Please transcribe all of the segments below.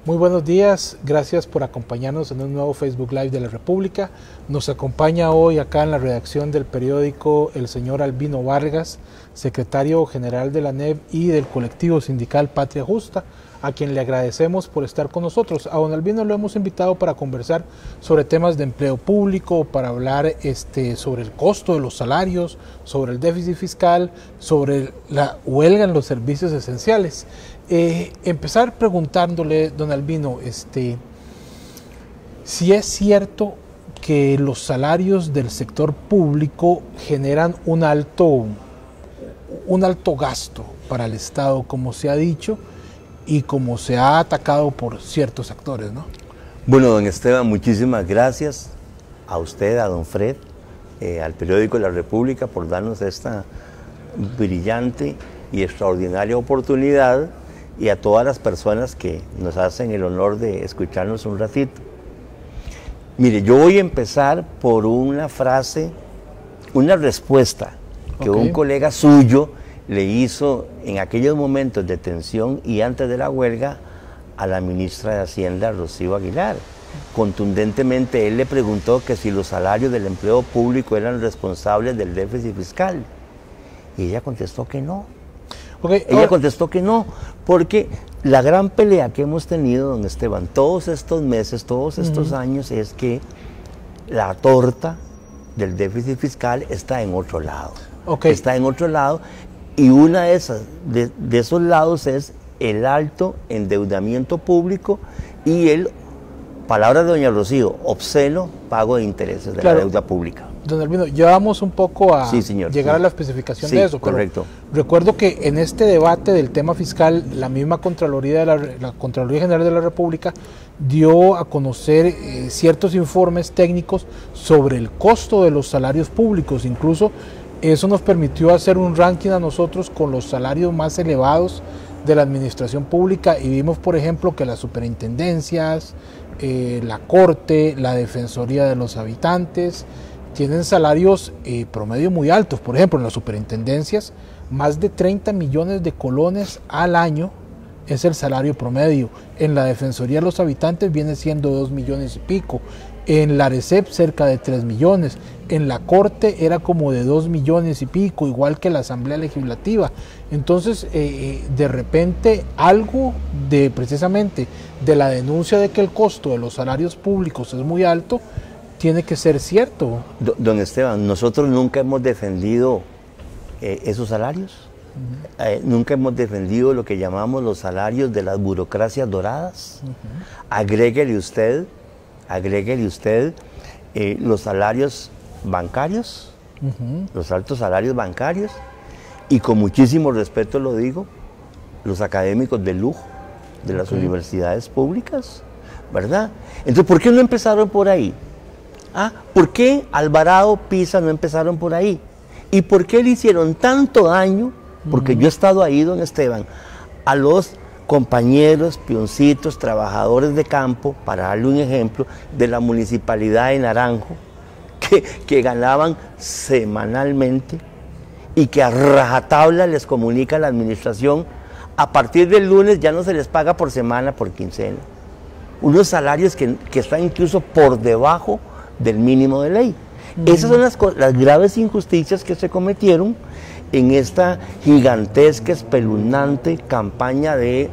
Muy buenos días, gracias por acompañarnos en un nuevo Facebook Live de la República. Nos acompaña hoy acá en la redacción del periódico el señor Albino Vargas, secretario general de la ANEP y del colectivo sindical Patria Justa, a quien le agradecemos por estar con nosotros. A don Albino lo hemos invitado para conversar sobre temas de empleo público, para hablar sobre el costo de los salarios, sobre el déficit fiscal, sobre la huelga en los servicios esenciales. Empezar preguntándole, don Albino, si es cierto que los salarios del sector público generan un alto gasto para el Estado, como se ha dicho, y como se ha atacado por ciertos actores, ¿no? Bueno, don Esteban, muchísimas gracias a usted, a don Fred, al periódico La República por darnos esta brillante y extraordinaria oportunidad, y a todas las personas que nos hacen el honor de escucharnos un ratito. Mire, yo voy a empezar por una frase, una respuesta que un colega suyo le hizo en aquellos momentos de tensión y antes de la huelga a la ministra de Hacienda, Rocío Aguilar. Contundentemente él le preguntó que si los salarios del empleo público eran responsables del déficit fiscal, y ella contestó que no. Ella contestó que no, porque la gran pelea que hemos tenido, don Esteban, todos estos meses, todos estos años, es que la torta del déficit fiscal está en otro lado. Está en otro lado, y una de esos lados es el alto endeudamiento público y el, palabras de doña Rocío, obsceno pago de intereses de la deuda pública. Don Albino, ya vamos un poco a llegar a la especificación de eso. Correcto. Recuerdo que en este debate del tema fiscal, la misma Contraloría la Contraloría General de la República dio a conocer ciertos informes técnicos sobre el costo de los salarios públicos. Incluso eso nos permitió hacer un ranking a nosotros con los salarios más elevados de la administración pública, y vimos, por ejemplo, que las superintendencias, la Corte, la Defensoría de los Habitantes tienen salarios promedio muy altos. Por ejemplo, en las superintendencias, más de 30 millones de colones al año es el salario promedio. En la Defensoría de los Habitantes viene siendo 2 millones y pico. En la ARECEP cerca de 3 millones. En la Corte era como de 2 millones y pico, igual que la Asamblea Legislativa. Entonces, de repente, algo precisamente de la denuncia de que el costo de los salarios públicos es muy alto, tiene que ser cierto. Don Esteban, nosotros nunca hemos defendido esos salarios. Nunca hemos defendido lo que llamamos los salarios de las burocracias doradas. Agréguele usted los salarios bancarios, los altos salarios bancarios, y con muchísimo respeto lo digo, los académicos de lujo de las universidades públicas, ¿verdad? Entonces, ¿por qué no empezaron por ahí? ¿Por qué Alvarado, Pisa no empezaron por ahí? ¿Y por qué le hicieron tanto daño? Porque yo he estado ahí, don Esteban, a los compañeros, peoncitos, trabajadores de campo, para darle un ejemplo, de la municipalidad de Naranjo, que ganaban semanalmente y que a rajatabla les comunica la administración, a partir del lunes ya no se les paga por semana, por quincena. Unos salarios que están incluso por debajo del mínimo de ley. Esas son las graves injusticias que se cometieron en esta gigantesca, espeluznante campaña de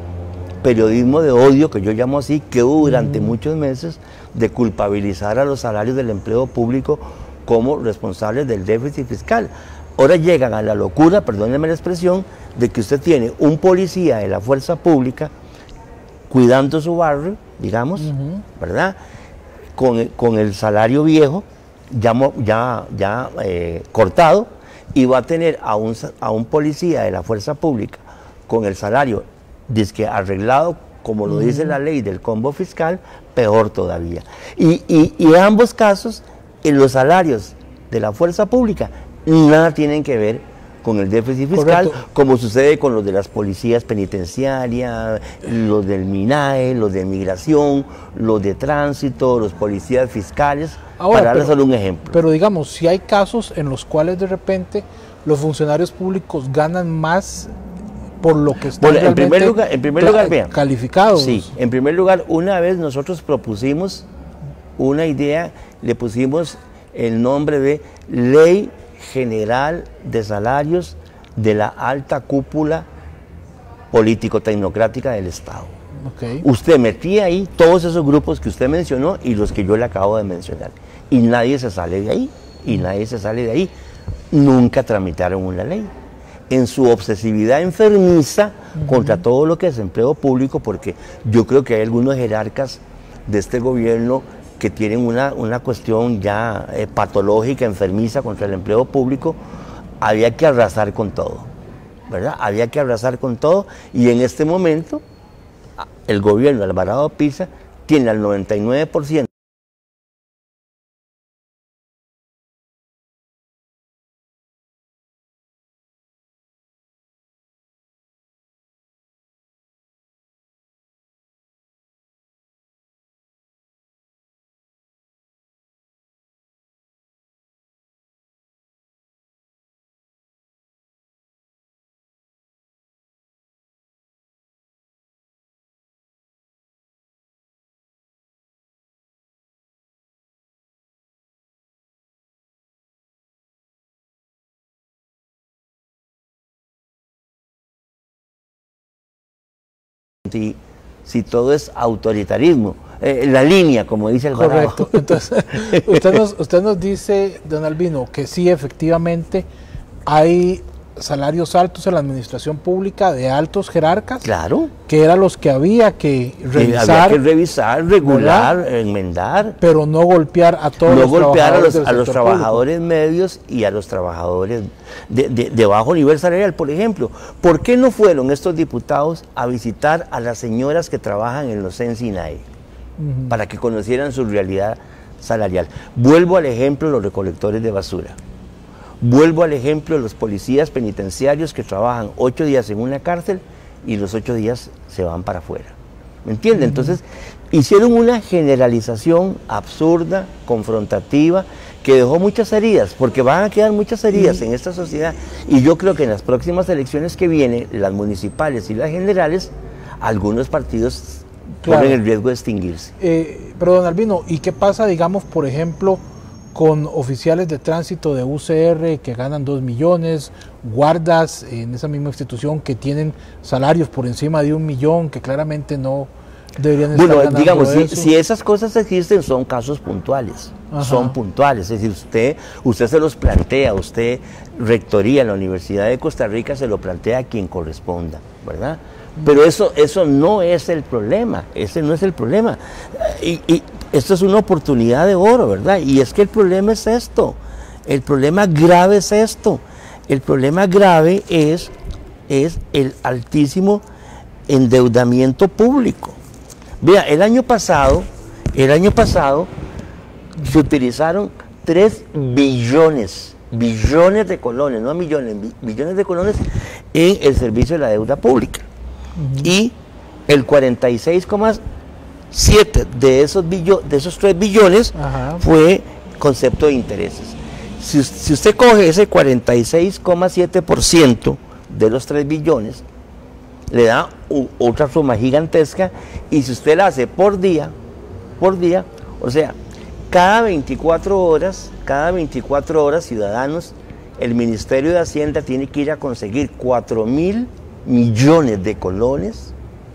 periodismo de odio, que yo llamo así, que hubo durante muchos meses, de culpabilizar a los salarios del empleo público como responsables del déficit fiscal. Ahora llegan a la locura, perdónenme la expresión, de que usted tiene un policía de la fuerza pública cuidando su barrio, digamos, ¿verdad?, con el salario viejo, ya cortado, y va a tener a un policía de la fuerza pública con el salario dizque arreglado, como lo dice la ley del combo fiscal, peor todavía. Y en ambos casos, en los salarios de la fuerza pública nada tienen que ver con el déficit fiscal, como sucede con los de las policías penitenciarias, los del MINAE, los de migración, los de tránsito, los policías fiscales, para darles solo un ejemplo. Pero digamos, si hay casos en los cuales de repente los funcionarios públicos ganan más por lo que están bueno, en primer lugar, vean, calificados. Sí, en primer lugar, una vez nosotros propusimos una idea, le pusimos el nombre de Ley General de Salarios de la Alta Cúpula Político-Tecnocrática del Estado. Okay. Usted metía ahí todos esos grupos que usted mencionó y los que yo le acabo de mencionar. Y nadie se sale de ahí, Nunca tramitaron una ley. En su obsesividad enfermiza contra todo lo que es empleo público, porque yo creo que hay algunos jerarcas de este gobierno que tienen una cuestión ya patológica, enfermiza contra el empleo público. Había que arrasar con todo, ¿verdad? Había que arrasar con todo, y en este momento el gobierno de Alvarado Pisa tiene al 99% si todo es autoritarismo, la línea, como dice el Correcto. Entonces, usted nos dice, don Albino, que sí, efectivamente, hay salarios altos en la administración pública de altos jerarcas. Claro. Que eran los que había que revisar. Había que revisar, regular, ¿verdad? Enmendar. Pero no golpear a todos los trabajadores. a los trabajadores medios y a los trabajadores de bajo nivel salarial, por ejemplo. ¿Por qué no fueron estos diputados a visitar a las señoras que trabajan en los CENSINAE para que conocieran su realidad salarial? Vuelvo al ejemplo de los recolectores de basura. Vuelvo al ejemplo de los policías penitenciarios que trabajan 8 días en una cárcel y los 8 días se van para afuera. ¿Me entiende? Entonces, hicieron una generalización absurda, confrontativa, que dejó muchas heridas, porque van a quedar muchas heridas en esta sociedad. Y yo creo que en las próximas elecciones que vienen, las municipales y las generales, algunos partidos corren el riesgo de extinguirse. Pero don Albino, ¿y qué pasa, digamos, por ejemplo, con oficiales de tránsito de UCR que ganan 2 millones, guardas en esa misma institución que tienen salarios por encima de 1 millón, que claramente no deberían estar ganando digamos, eso? Si esas cosas existen, son casos puntuales. Ajá. Son puntuales, es decir, usted se los plantea, usted, rectoría en la Universidad de Costa Rica, se lo plantea a quien corresponda, ¿verdad? Pero eso no es el problema, ese no es el problema. Y esto es una oportunidad de oro, ¿verdad? Y es que el problema es esto, el problema grave es esto, el problema grave es el altísimo endeudamiento público. Vea, el año pasado se utilizaron 3 billones de colones, no millones, billones de colones en el servicio de la deuda pública. Y el 46,7 de esos 3 billones fue concepto de intereses. Si usted coge ese 46,7% de los 3 billones, le da otra suma gigantesca, y si usted la hace por día, o sea, cada 24 horas, ciudadanos, el Ministerio de Hacienda tiene que ir a conseguir 4.000 millones de colones,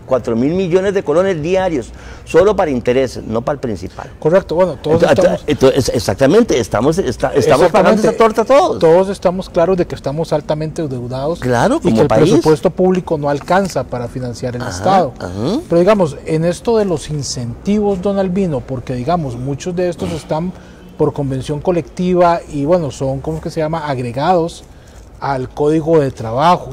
4.000 millones de colones diarios, solo para intereses, no para el principal. Correcto, bueno, todos exactamente, estamos pagando esa torta todos. Todos estamos claros de que estamos altamente endeudados, claro, como y que el país. Presupuesto público no alcanza para financiar el Estado. Pero digamos, en esto de los incentivos, don Albino, porque digamos, muchos de estos están por convención colectiva y bueno, son, ¿cómo que se llama?, agregados al Código de Trabajo.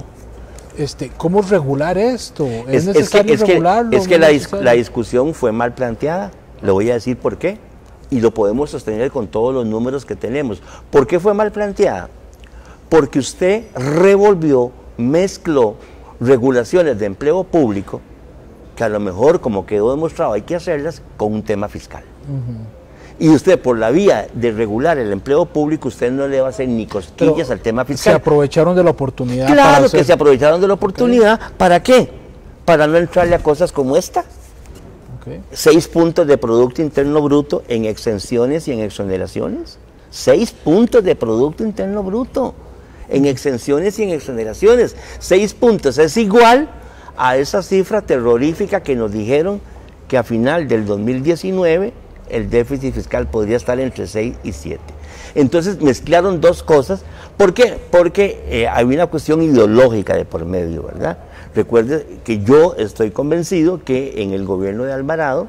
¿Cómo regular esto? ¿Es necesario regularlo? Es que la discusión fue mal planteada, le voy a decir por qué, y lo podemos sostener con todos los números que tenemos. ¿Por qué fue mal planteada? Porque usted mezcló regulaciones de empleo público, que a lo mejor, como quedó demostrado, hay que hacerlas con un tema fiscal. Y usted, por la vía de regular el empleo público, usted no le va a hacer ni cosquillas al tema fiscal. Se aprovecharon de la oportunidad. Claro que se aprovecharon de la oportunidad. Okay. ¿Para qué? Para no entrarle a cosas como esta. Okay. 6 puntos de Producto Interno Bruto en exenciones y en exoneraciones. 6 puntos de Producto Interno Bruto en exenciones y en exoneraciones. 6 puntos es igual a esa cifra terrorífica que nos dijeron que a final del 2019 el déficit fiscal podría estar entre 6 y 7. Entonces mezclaron dos cosas. ¿Por qué? Porque hay una cuestión ideológica de por medio, ¿verdad? Recuerde que yo estoy convencido que en el gobierno de Alvarado,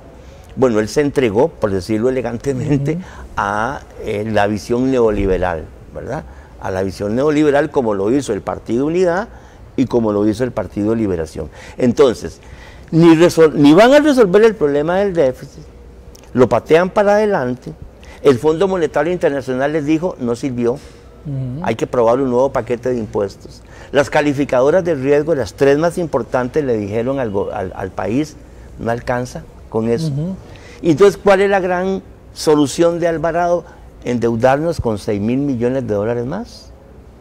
bueno, él se entregó, por decirlo elegantemente, a la visión neoliberal, ¿verdad? A la visión neoliberal como lo hizo el Partido Unidad y como lo hizo el Partido Liberación. Entonces, ni van a resolver el problema del déficit, lo patean para adelante. El Fondo Monetario Internacional les dijo, no sirvió, hay que probar un nuevo paquete de impuestos. Las calificadoras de riesgo, las 3 más importantes, le dijeron al país, no alcanza con eso. Y entonces, ¿cuál es la gran solución de Alvarado? Endeudarnos con 6.000 millones de dólares más,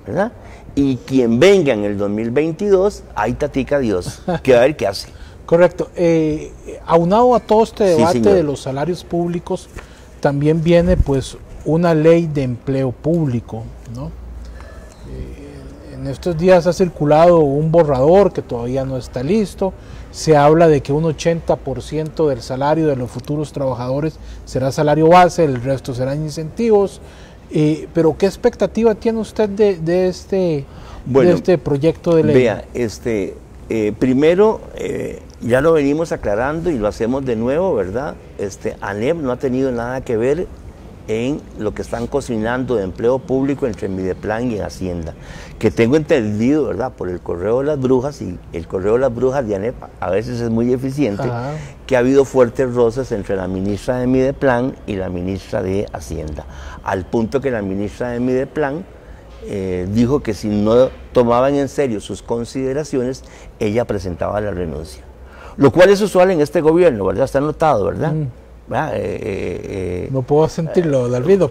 ¿verdad? Y quien venga en el 2022, ahí tatica Dios, que a ver qué hace. Correcto. Aunado a todo este debate de los salarios públicos, también viene pues una ley de empleo público, ¿no? En estos días ha circulado un borrador que todavía no está listo. Se habla de que un 80% del salario de los futuros trabajadores será salario base, el resto serán incentivos. Pero ¿qué expectativa tiene usted de este proyecto de ley? Vea, primero, ya lo venimos aclarando y lo hacemos de nuevo, ¿verdad? ANEP no ha tenido nada que ver en lo que están cocinando de empleo público entre Mideplan y Hacienda, que tengo entendido, ¿verdad?, por el correo de las brujas, y el correo de las brujas de ANEP a veces es muy eficiente, que ha habido fuertes roces entre la ministra de Mideplan y la ministra de Hacienda, al punto que la ministra de Mideplan dijo que si no tomaban en serio sus consideraciones, ella presentaba la renuncia. Lo cual es usual en este gobierno, ¿verdad? Está notado, ¿verdad? No puedo sentirlo, Dalvido,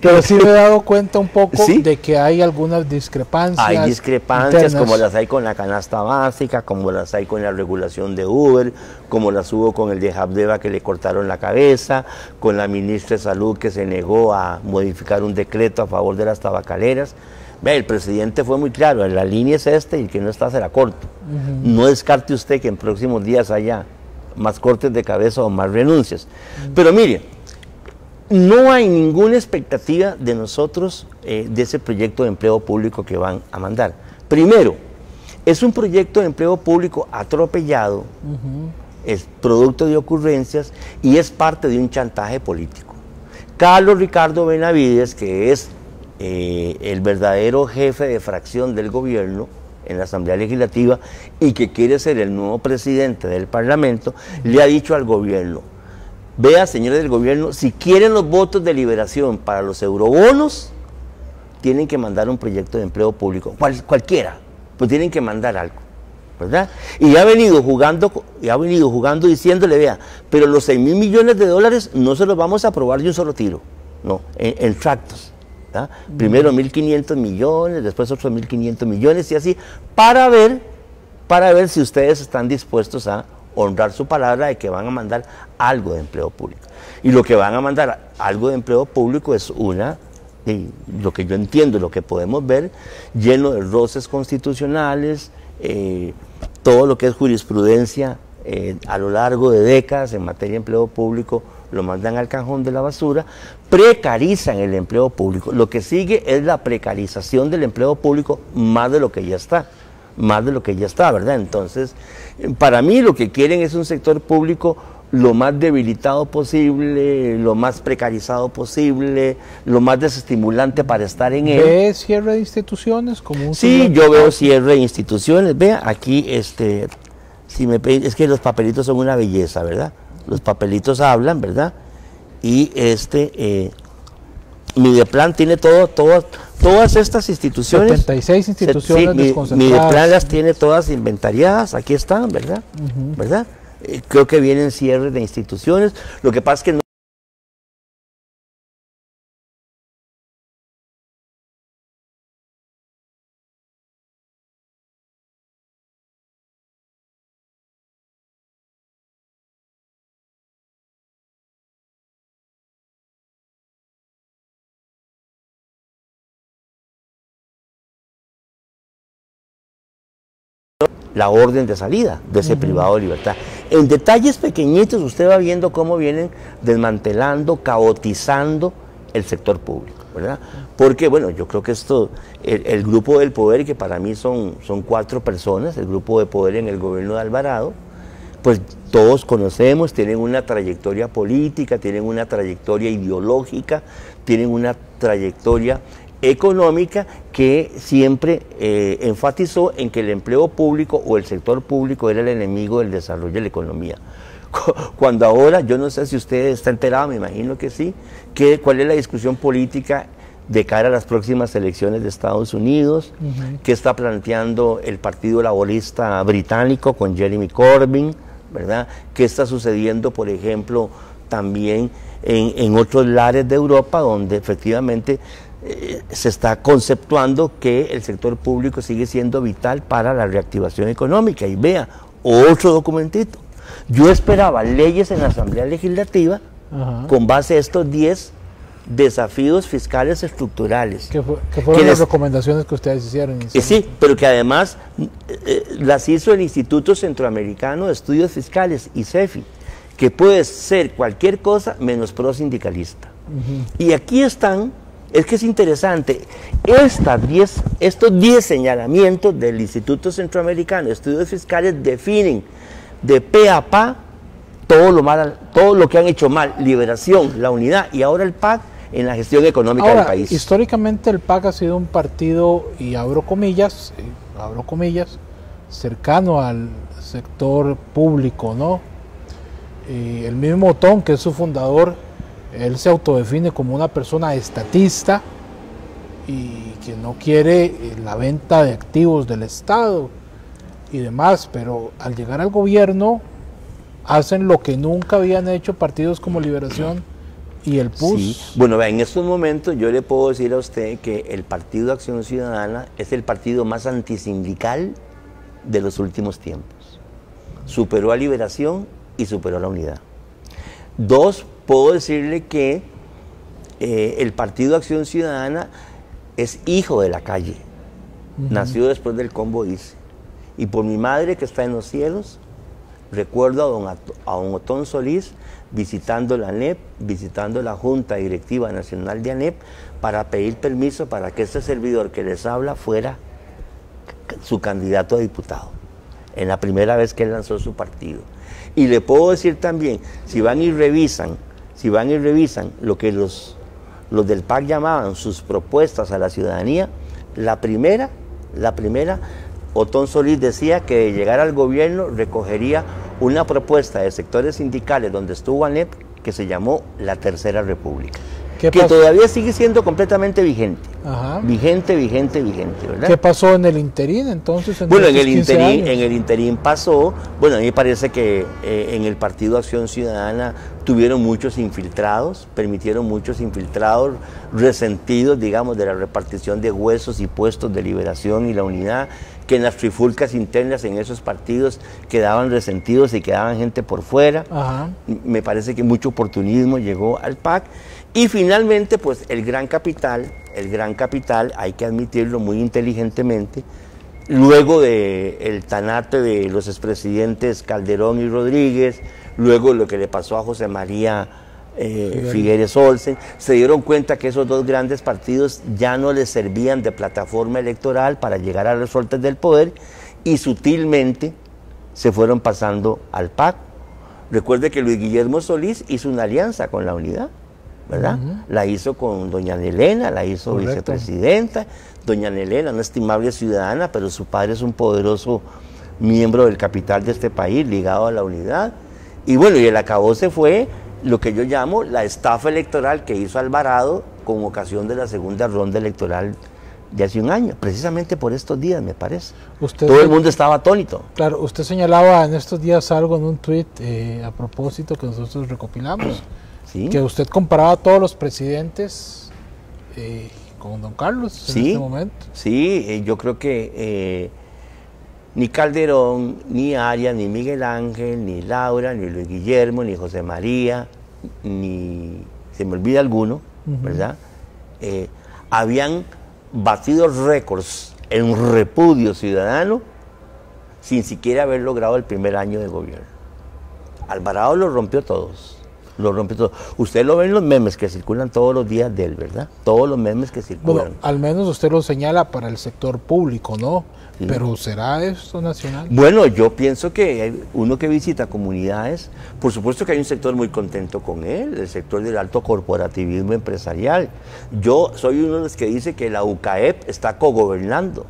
pero sí me he dado cuenta un poco de que hay algunas discrepancias. Hay discrepancias internas, como las hay con la canasta básica, como las hay con la regulación de Uber, como las hubo con el de Habdeba que le cortaron la cabeza, con la ministra de Salud que se negó a modificar un decreto a favor de las tabacaleras. El presidente fue muy claro, la línea es esta y el que no está será corto. No descarte usted que en próximos días haya más cortes de cabeza o más renuncias. Pero mire, no hay ninguna expectativa de nosotros de ese proyecto de empleo público que van a mandar. Primero, es un proyecto de empleo público atropellado, es producto de ocurrencias y es parte de un chantaje político. Carlos Ricardo Benavides, que es el verdadero jefe de fracción del gobierno en la Asamblea Legislativa y que quiere ser el nuevo presidente del Parlamento, le ha dicho al gobierno, vea, señores del gobierno, si quieren los votos de liberación para los eurobonos, tienen que mandar un proyecto de empleo público, cualquiera, pues tienen que mandar algo, ¿verdad? Y ha venido jugando diciéndole, vea, pero los 6.000 millones de dólares no se los vamos a aprobar de un solo tiro, no, en tractos. ¿Ah? Primero 1.500 millones, después otros 1.500 millones y así, para ver si ustedes están dispuestos a honrar su palabra de que van a mandar algo de empleo público. Y lo que van a mandar algo de empleo público es lo que yo entiendo, lo que podemos ver, lleno de roces constitucionales, todo lo que es jurisprudencia a lo largo de décadas en materia de empleo público, lo mandan al cajón de la basura, precarizan el empleo público. Lo que sigue es la precarización del empleo público más de lo que ya está, ¿verdad? Entonces, para mí lo que quieren es un sector público lo más debilitado posible, lo más precarizado posible, lo más desestimulante para estar en él. ¿Ve cierre de instituciones? Sí, yo veo cierre de instituciones. Vea, aquí, si me es que los papelitos son una belleza, ¿verdad? Los papelitos hablan, ¿verdad? Y Mideplan tiene todas estas instituciones. 76 instituciones desconcentradas. Mideplan las tiene todas inventariadas, aquí están, ¿verdad? ¿Verdad? Creo que vienen cierres de instituciones. Lo que pasa es que no la orden de salida de ese privado de libertad. En detalles pequeñitos usted va viendo cómo vienen desmantelando, caotizando el sector público, ¿verdad? Porque, bueno, yo creo que esto, el grupo del poder, que para mí son 4 personas, el grupo de poder en el gobierno de Alvarado, pues todos conocemos, tienen una trayectoria política, tienen una trayectoria ideológica, tienen una trayectoria económica que siempre enfatizó en que el empleo público o el sector público era el enemigo del desarrollo de la economía. Cuando ahora, yo no sé si usted está enterado, me imagino que sí, cuál es la discusión política de cara a las próximas elecciones de Estados Unidos, que está planteando el Partido Laborista Británico con Jeremy Corbyn, ¿verdad? ¿Qué está sucediendo, por ejemplo, también en otros lares de Europa, donde efectivamente se está conceptuando que el sector público sigue siendo vital para la reactivación económica? Y vea, otro documentito. Yo esperaba leyes en la Asamblea Legislativa con base a estos 10 desafíos fiscales estructurales. Que fueron las recomendaciones que ustedes hicieron. Sí, pero que además las hizo el Instituto Centroamericano de Estudios Fiscales, ICEFI, que puede ser cualquier cosa menos prosindicalista. Y aquí están, es que es interesante, estos 10 señalamientos del Instituto Centroamericano de Estudios Fiscales definen de pe a pa todo lo que han hecho mal, Liberación, la Unidad y ahora el PAC en la gestión económica del país. Históricamente el PAC ha sido un partido, y abro comillas, cercano al sector público, ¿no? El mismo Otón, que es su fundador, él se autodefine como una persona estatista y que no quiere la venta de activos del Estado y demás, pero al llegar al gobierno hacen lo que nunca habían hecho partidos como Liberación y el PUS. Sí. Bueno, en estos momentos yo le puedo decir a usted que el Partido Acción Ciudadana es el partido más antisindical de los últimos tiempos. Superó a Liberación y superó a la Unidad. 2, puedo decirle que el Partido Acción Ciudadana es hijo de la calle. Nació después del Combo Dice. Y por mi madre, que está en los cielos, recuerdo a don Otón Solís visitando la ANEP, visitando la Junta Directiva Nacional de ANEP, para pedir permiso para que este servidor que les habla fuera su candidato a diputado, en la primera vez que él lanzó su partido. Y le puedo decir también, si van y revisan lo que los del PAC llamaban sus propuestas a la ciudadanía, la primera, Otón Solís decía que de llegar al gobierno recogería una propuesta de sectores sindicales donde estuvo ANEP, que se llamó la Tercera República, que todavía sigue siendo completamente vigente. Vigente, ¿verdad? ¿Qué pasó en el interín entonces? Bueno, en el interín pasó, bueno, a mí me parece que en el Partido Acción Ciudadana tuvieron muchos infiltrados, permitieron muchos infiltrados, resentidos, digamos, de la repartición de huesos y puestos de Liberación y la Unidad, que en las trifulcas internas en esos partidos quedaban resentidos y quedaban gente por fuera. Me parece que mucho oportunismo llegó al PAC. Y finalmente, pues el gran capital, hay que admitirlo muy inteligentemente, luego del tanate de los expresidentes Calderón y Rodríguez, luego lo que le pasó a José María Figueres Olsen, se dieron cuenta que esos 2 grandes partidos ya no les servían de plataforma electoral para llegar a las suertes del poder, y sutilmente se fueron pasando al PAC. Recuerde que Luis Guillermo Solís hizo una alianza con la Unidad, ¿verdad? La hizo con doña Nelena, la hizo vicepresidenta. Doña Nelena, una estimable ciudadana, pero su padre es un poderoso miembro del capital de este país, ligado a la Unidad. Y bueno, y el acabose fue lo que yo llamo la estafa electoral que hizo Alvarado con ocasión de la segunda ronda electoral de hace un año, precisamente por estos días, me parece. Todo el mundo estaba atónito. Claro, usted señalaba en estos días algo en un tuit a propósito que nosotros recopilamos. ¿Sí? Que usted comparaba a todos los presidentes con don Carlos en este momento. Sí, yo creo que ni Calderón, ni Arias, ni Miguel Ángel, ni Laura, ni Luis Guillermo, ni José María, ni se me olvida alguno, ¿verdad? Habían batido récords en repudio ciudadano sin siquiera haber logrado el primer año de gobierno. Alvarado los rompió todos. Lo rompe todo. Usted lo ve en los memes que circulan todos los días de él, ¿verdad? Todos los memes que circulan. Bueno, al menos usted lo señala para el sector público, ¿no? Sí. Pero ¿será esto nacional? Bueno, yo pienso que uno que visita comunidades, por supuesto que hay un sector muy contento con él, el sector del alto corporativismo empresarial. Yo soy uno de los que dice que la UCAEP está cogobernando.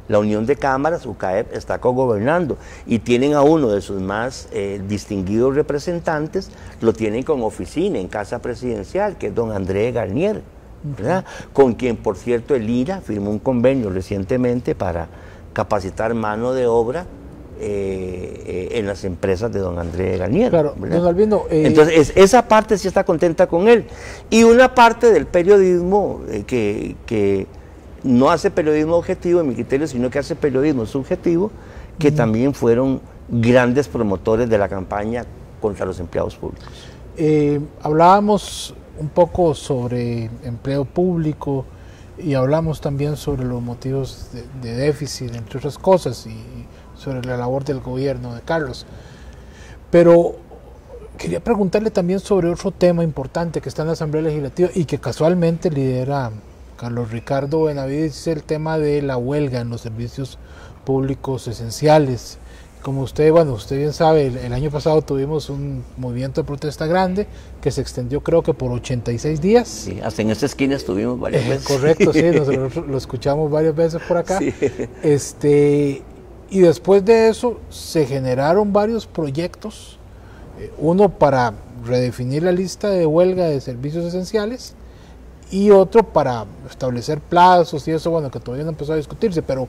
La Unión de Cámaras, UCAEP, está cogobernando y tienen a uno de sus más distinguidos representantes, lo tienen con oficina en Casa Presidencial, que es don André Garnier, ¿verdad? Con quien, por cierto, el IRA firmó un convenio recientemente para capacitar mano de obra en las empresas de don André Garnier. Claro, don Albino, entonces, esa parte sí está contenta con él. Y una parte del periodismo que no hace periodismo objetivo en mi criterio, sino que hace periodismo subjetivo, que también fueron grandes promotores de la campaña contra los empleados públicos. Hablábamos un poco sobre empleo público y hablamos también sobre los motivos de déficit, entre otras cosas, y sobre la labor del gobierno de Carlos. Pero quería preguntarle también sobre otro tema importante que está en la Asamblea Legislativa y que casualmente lidera Carlos Ricardo Benavides, el tema de la huelga en los servicios públicos esenciales. Como usted bien sabe, el año pasado tuvimos un movimiento de protesta grande que se extendió creo que por 86 días. Sí, hasta en esta esquina estuvimos varias veces. Correcto, sí, nosotros lo escuchamos varias veces por acá. Sí. Y después de eso se generaron varios proyectos, uno para redefinir la lista de huelga de servicios esenciales, y otro para establecer plazos y eso, bueno, que todavía no empezó a discutirse, pero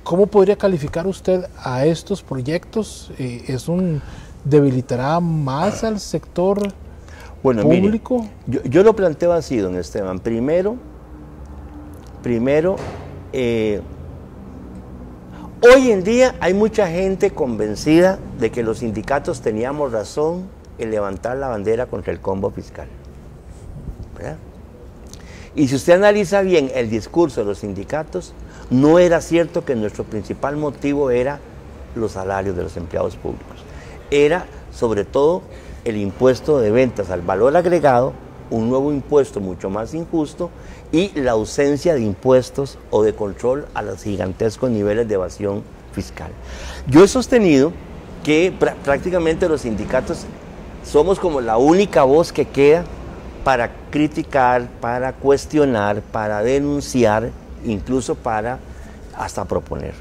¿cómo podría calificar usted a estos proyectos? ¿Debilitará más al sector público? Mire, yo lo planteo así, don Esteban. Primero, hoy en día hay mucha gente convencida de que los sindicatos teníamos razón en levantar la bandera contra el combo fiscal, ¿verdad? Y si usted analiza bien el discurso de los sindicatos, no era cierto que nuestro principal motivo era los salarios de los empleados públicos. Era sobre todo el impuesto de ventas al valor agregado, un nuevo impuesto mucho más injusto, y la ausencia de impuestos o de control a los gigantescos niveles de evasión fiscal. Yo he sostenido que prácticamente los sindicatos somos como la única voz que queda para criticar, para cuestionar, para denunciar, incluso para hasta proponer.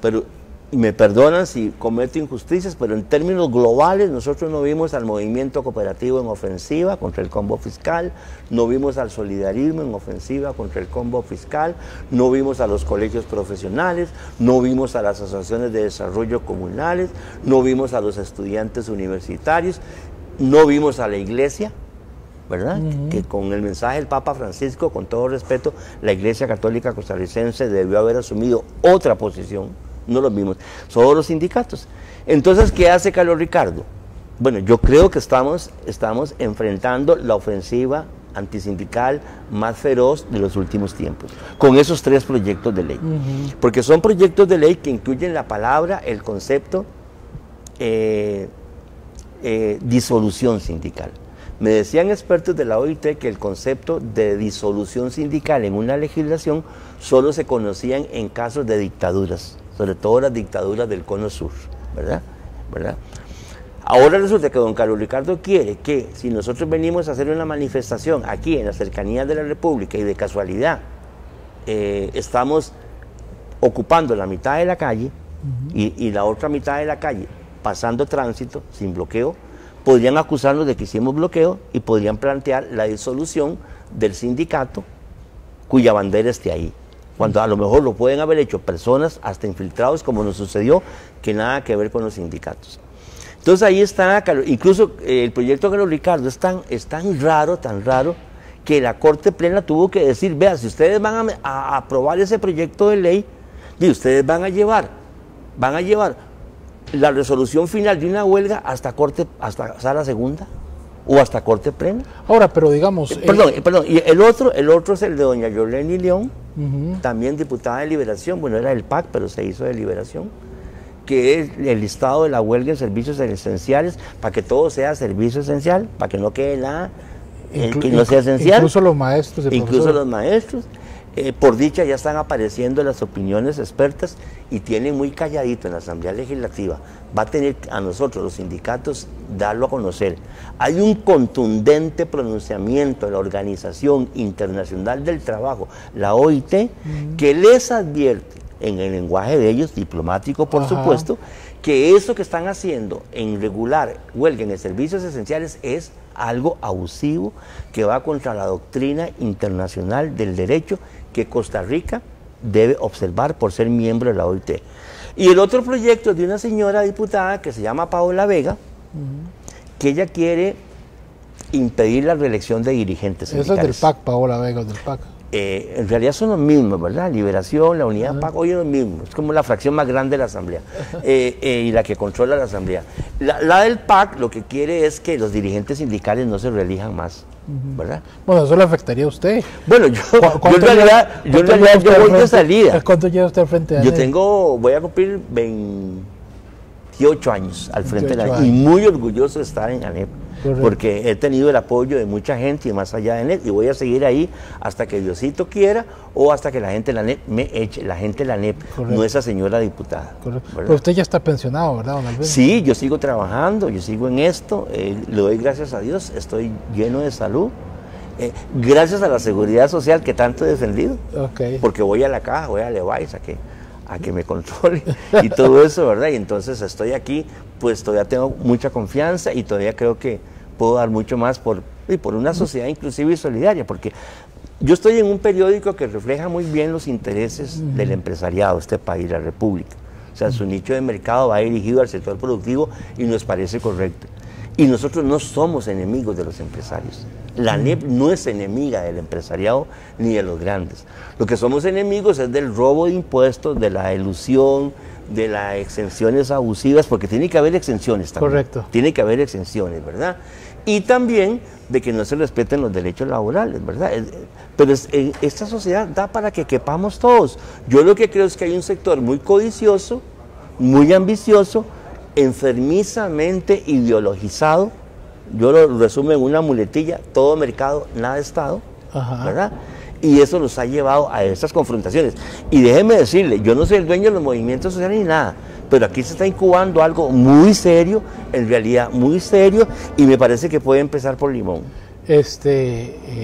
Pero me perdonan si cometo injusticias, pero en términos globales nosotros no vimos al movimiento cooperativo en ofensiva contra el combo fiscal, no vimos al solidarismo en ofensiva contra el combo fiscal, no vimos a los colegios profesionales, no vimos a las asociaciones de desarrollo comunales, no vimos a los estudiantes universitarios, no vimos a la iglesia, ¿verdad? Que con el mensaje del Papa Francisco, con todo respeto, la Iglesia Católica Costarricense debió haber asumido otra posición. No lo vimos, solo los sindicatos. Entonces, ¿qué hace Carlos Ricardo? Bueno, yo creo que estamos enfrentando la ofensiva antisindical más feroz de los últimos tiempos, con esos 3 proyectos de ley. Porque son proyectos de ley que incluyen la palabra, el concepto, disolución sindical. Me decían expertos de la OIT que el concepto de disolución sindical en una legislación solo se conocían en casos de dictaduras, sobre todo las dictaduras del Cono Sur, ¿verdad? Ahora resulta que don Carlos Ricardo quiere que si nosotros venimos a hacer una manifestación aquí en las cercanías de la República y de casualidad estamos ocupando la mitad de la calle y la otra mitad de la calle pasando tránsito sin bloqueo, podrían acusarnos de que hicimos bloqueo y podrían plantear la disolución del sindicato cuya bandera esté ahí, cuando a lo mejor lo pueden haber hecho personas hasta infiltrados, como nos sucedió, que nada que ver con los sindicatos. Entonces ahí está, incluso el proyecto de Carlos Ricardo es tan raro, que la Corte Plena tuvo que decir, vea, si ustedes van a aprobar ese proyecto de ley, y ustedes van a llevar la resolución final de una huelga hasta Sala Segunda. o hasta corte plena. Ahora, pero digamos... Perdón, y el otro es el de doña Yoleni León, también diputada de Liberación, bueno, era del PAC, pero se hizo de Liberación, que es el listado de la huelga en servicios esenciales, para que todo sea servicio esencial, para que no quede nada que no sea esencial. Incluso los maestros. Incluso los maestros. Por dicha ya están apareciendo las opiniones expertas y tienen muy calladito en la Asamblea Legislativa. Va a tener a nosotros, los sindicatos, darlo a conocer. Hay un contundente pronunciamiento de la Organización Internacional del Trabajo, la OIT, que les advierte, en el lenguaje de ellos, diplomático por supuesto, que eso que están haciendo en regular huelga en servicios esenciales es algo abusivo que va contra la doctrina internacional del derecho que Costa Rica debe observar por ser miembro de la OIT. Y el otro proyecto es de una señora diputada que se llama Paola Vega, que ella quiere impedir la reelección de dirigentes sindicales. Eso es del PAC, Paola Vega, del PAC. En realidad son los mismos, ¿verdad? Liberación, la Unidad PAC, hoy es lo mismo, es como la fracción más grande de la Asamblea y la que controla la Asamblea. La del PAC lo que quiere es que los dirigentes sindicales no se reelijan más, ¿verdad? Bueno, eso le afectaría a usted. Bueno, yo en realidad voy de salida. ¿Cuánto lleva usted al frente de ANEP? Voy a cumplir 28 años al frente de ANEP y muy orgulloso de estar en ANEP. Correcto. Porque he tenido el apoyo de mucha gente y más allá de ANEP, y voy a seguir ahí hasta que Diosito quiera o hasta que la gente de la ANEP me eche, la gente de la ANEP, no esa señora diputada. Pero usted ya está pensionado, ¿verdad, don Alberto? Sí, yo sigo trabajando, yo sigo en esto, le doy gracias a Dios, estoy lleno de salud, gracias a la seguridad social que tanto he defendido, porque voy a la caja, voy a Levi's a que me controle y todo eso, ¿verdad? Y entonces estoy aquí, pues todavía tengo mucha confianza y todavía creo que puedo dar mucho más por una sociedad inclusiva y solidaria, porque yo estoy en un periódico que refleja muy bien los intereses del empresariado de este país, la República. O sea, su nicho de mercado va dirigido al sector productivo y nos parece correcto. Y nosotros no somos enemigos de los empresarios. La ANEP no es enemiga del empresariado ni de los grandes. Lo que somos enemigos es del robo de impuestos, de la elusión, de las exenciones abusivas, porque tiene que haber exenciones también. Correcto. Tiene que haber exenciones, ¿verdad? Y también de que no se respeten los derechos laborales, ¿verdad? Pero esta sociedad da para que quepamos todos. Yo lo que creo es que hay un sector muy codicioso, muy ambicioso, enfermizamente ideologizado. Yo lo resumo en una muletilla: todo mercado, nada Estado, ¿verdad? Y eso nos ha llevado a estas confrontaciones. Y déjeme decirle, yo no soy el dueño de los movimientos sociales ni nada, pero aquí se está incubando algo muy serio, en realidad muy serio, y me parece que puede empezar por Limón.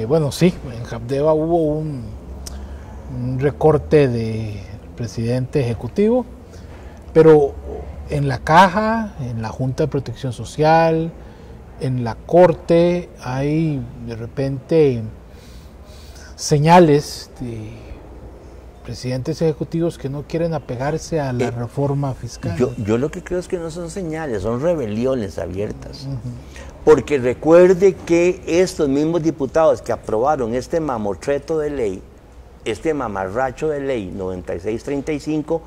Bueno, sí, en Habdeba hubo un recorte de presidente ejecutivo, pero en la Caja, en la Junta de Protección Social, en la Corte, hay de repente señales de presidentes ejecutivos que no quieren apegarse a la reforma fiscal. Yo lo que creo es que no son señales, son rebeliones abiertas. Porque recuerde que estos mismos diputados que aprobaron este mamotreto de ley, este mamarracho de ley 9635,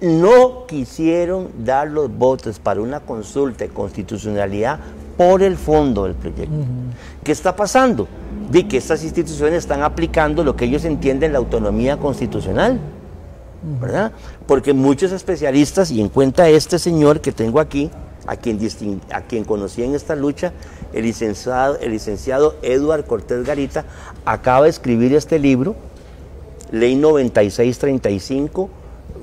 no quisieron dar los votos para una consulta de constitucionalidad por el fondo del proyecto. ¿Qué está pasando? De que estas instituciones están aplicando lo que ellos entienden la autonomía constitucional, ¿verdad? Porque muchos especialistas, y en cuenta este señor que tengo aquí, a quien conocí en esta lucha, el licenciado Eduard Cortés Garita, acaba de escribir este libro, Ley 9635,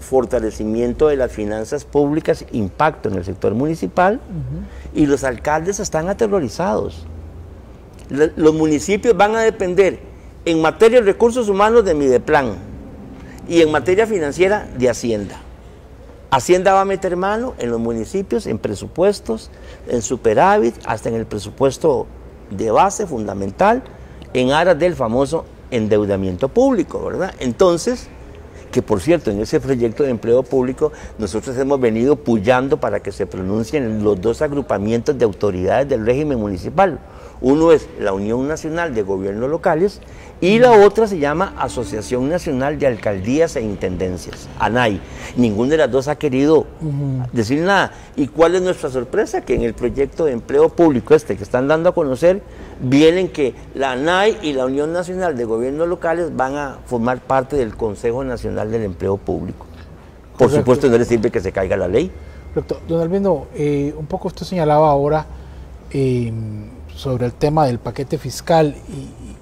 fortalecimiento de las finanzas públicas, impacto en el sector municipal, y los alcaldes están aterrorizados. Los municipios van a depender en materia de recursos humanos de Mideplan y en materia financiera de Hacienda. Hacienda va a meter mano en los municipios, en presupuestos, en superávit, hasta en el presupuesto de base fundamental, en aras del famoso endeudamiento público, ¿verdad? Entonces, que por cierto, en ese proyecto de empleo público nosotros hemos venido puyando para que se pronuncien los dos agrupamientos de autoridades del régimen municipal. Uno es la Unión Nacional de Gobiernos Locales y la otra se llama Asociación Nacional de Alcaldías e Intendencias, ANAI. Ninguna de las dos ha querido decir nada. ¿Y cuál es nuestra sorpresa? Que en el proyecto de empleo público que están dando a conocer, vienen que la ANAI y la Unión Nacional de Gobiernos Locales van a formar parte del Consejo Nacional del Empleo Público. Por supuesto no les sirve que se caiga la ley. Doctor, don Albino, un poco usted señalaba ahora sobre el tema del paquete fiscal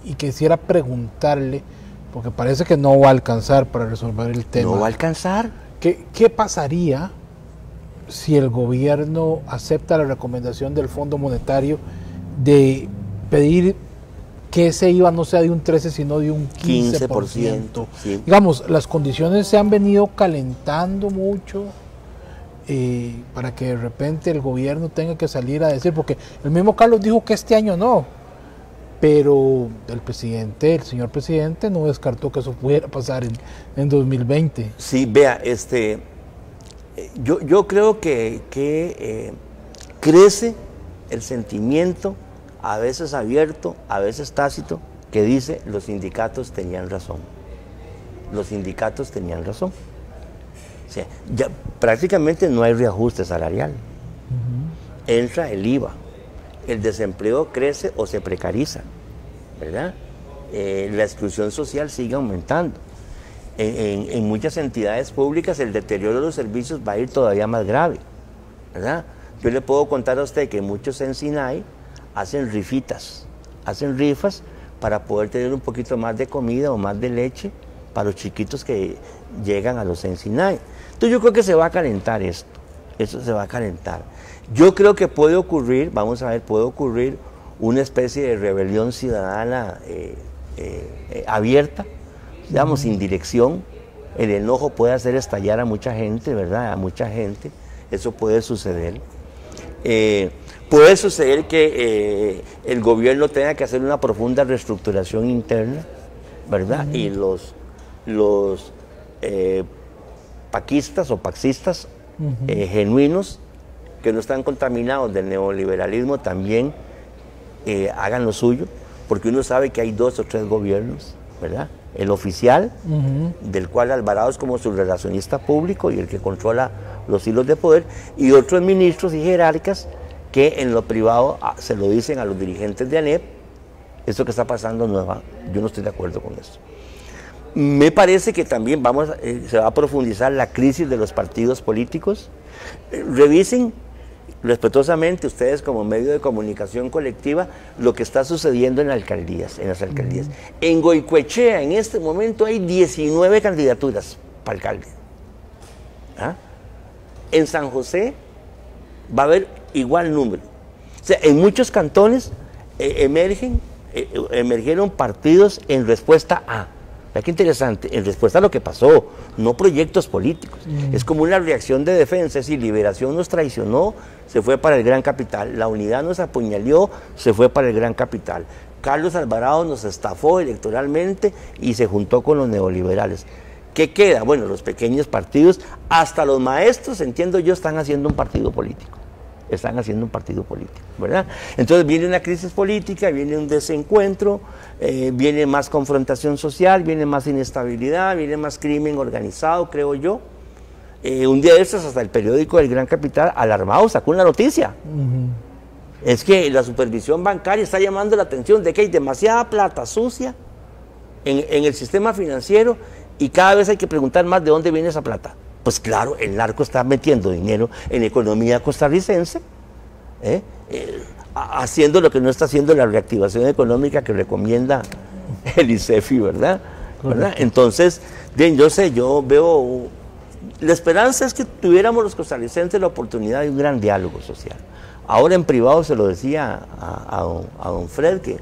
y quisiera preguntarle, porque parece que no va a alcanzar para resolver el tema. ¿No va a alcanzar? ¿Qué pasaría si el gobierno acepta la recomendación del Fondo Monetario de pedir que ese IVA no sea de un 13 sino de un 15%? Sí. Digamos, las condiciones se han venido calentando mucho para que de repente el gobierno tenga que salir a decir, porque el mismo Carlos dijo que este año no, pero el señor presidente no descartó que eso pudiera pasar en 2020. Sí, vea, yo creo que crece el sentimiento, a veces abierto, a veces tácito, que dice los sindicatos tenían razón. Los sindicatos tenían razón. O sea, ya prácticamente no hay reajuste salarial. Entra el IVA, el desempleo crece o se precariza, ¿verdad? La exclusión social sigue aumentando. En muchas entidades públicas el deterioro de los servicios va a ir todavía más grave, ¿verdad? Yo le puedo contar a usted que muchos en SINAI hacen rifas para poder tener un poquito más de comida o más de leche para los chiquitos que llegan a los SINAI. Entonces yo creo que se va a calentar esto, eso se va a calentar. Yo creo que puede ocurrir, vamos a ver, puede ocurrir una especie de rebelión ciudadana abierta, digamos, sin dirección. El enojo puede hacer estallar a mucha gente, ¿verdad? A mucha gente, eso puede suceder. Puede suceder que el gobierno tenga que hacer una profunda reestructuración interna, ¿verdad? Y los paquistas o paxistas genuinos, que no están contaminados del neoliberalismo, también hagan lo suyo, porque uno sabe que hay 2 o 3 gobiernos, ¿verdad? El oficial, del cual Alvarado es como su relacionista público y el que controla los hilos de poder, y otros ministros y jerarcas que en lo privado se lo dicen a los dirigentes de ANEP. Esto que está pasando yo no estoy de acuerdo con eso. Me parece que también se va a profundizar la crisis de los partidos políticos. Revisen respetuosamente ustedes como medio de comunicación colectiva lo que está sucediendo en las alcaldías. En Goicoechea en este momento hay 19 candidaturas para alcalde. En San José va a haber igual número. O sea, en muchos cantones emergieron partidos en respuesta a. Qué interesante, en respuesta a lo que pasó, no proyectos políticos. Es como una reacción de defensa, es decir, Liberación nos traicionó, se fue para el Gran Capital, la Unidad nos apuñaló, se fue para el Gran Capital. Carlos Alvarado nos estafó electoralmente y se juntó con los neoliberales. ¿Qué queda? Bueno, los pequeños partidos, hasta los maestros, entiendo yo, están haciendo un partido político. ¿Verdad? Entonces viene una crisis política, viene un desencuentro, viene más confrontación social, viene más inestabilidad, viene más crimen organizado, creo yo. Un día de estos, hasta el periódico del Gran Capital, alarmado, sacó una noticia. Es que la supervisión bancaria está llamando la atención de que hay demasiada plata sucia en el sistema financiero y cada vez hay que preguntar más de dónde viene esa plata. Pues claro, el narco está metiendo dinero en economía costarricense, haciendo lo que no está haciendo la reactivación económica que recomienda el ICEFI, ¿verdad? Entonces, bien, yo veo, la esperanza es que tuviéramos los costarricenses la oportunidad de un gran diálogo social. Ahora en privado se lo decía a don Fred, que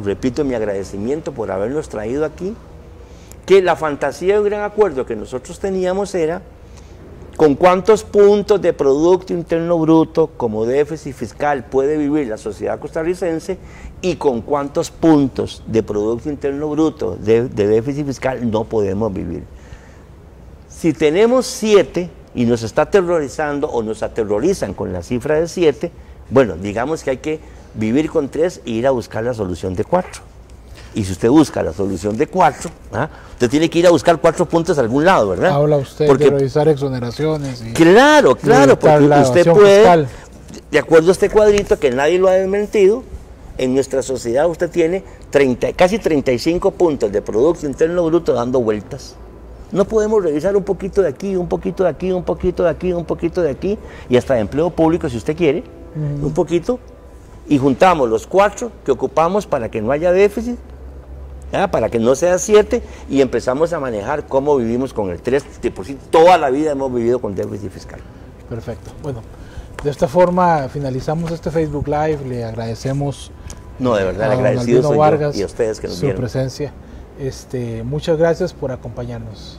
repito mi agradecimiento por habernos traído aquí, que la fantasía de un gran acuerdo que nosotros teníamos era con cuántos puntos de Producto Interno Bruto como déficit fiscal puede vivir la sociedad costarricense y con cuántos puntos de Producto Interno Bruto de déficit fiscal no podemos vivir. Si tenemos 7 y nos está aterrorizando o nos aterrorizan con la cifra de 7, bueno, digamos que hay que vivir con 3 e ir a buscar la solución de 4. Y si usted busca la solución de 4, usted tiene que ir a buscar 4 puntos a algún lado, ¿verdad? Habla usted de revisar exoneraciones. Claro, porque usted puede, fiscal. De acuerdo a este cuadrito, que nadie lo ha desmentido, en nuestra sociedad usted tiene casi 35 puntos de Producto Interno Bruto dando vueltas. No podemos revisar un poquito de aquí, un poquito de aquí, un poquito de aquí, un poquito de aquí, y hasta de empleo público, si usted quiere, un poquito, y juntamos los 4 que ocupamos para que no haya déficit, para que no sea 7, y empezamos a manejar cómo vivimos con el 3, que por sí toda la vida hemos vivido con déficit fiscal. Perfecto. Bueno, de esta forma finalizamos este Facebook Live. Le agradecemos de verdad, agradecido soy Vargas, yo y a ustedes que nos vieron. Su presencia. Muchas gracias por acompañarnos.